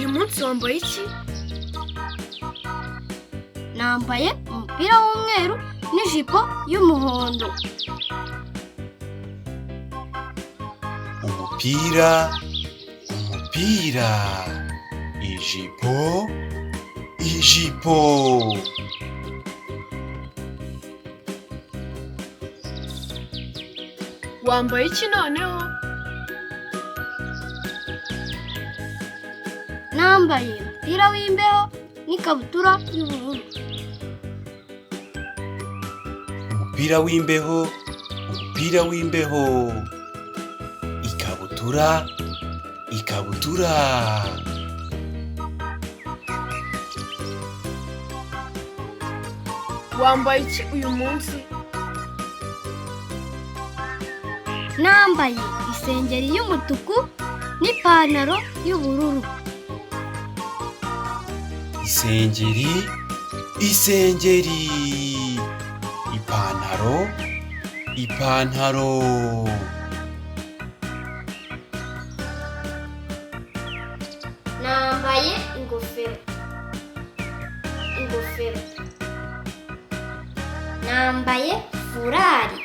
uyu munsi wambaye iki? Nambaye umupira w'umweru n'ijipo y'umuhondo. Umupira, ijipo. Wambaye iki noneho? Nambaye umupira w'imbeho n'ikabutura y'ubururu. Umupira w'imbeho. Ikabutura. Wambaye iki uyu munsi? Nambaye isengeri y'umutuku n'ipantaro y'ubururu. Isengeri. Ipantaro. Nambaye ingofero. Nambaye furari.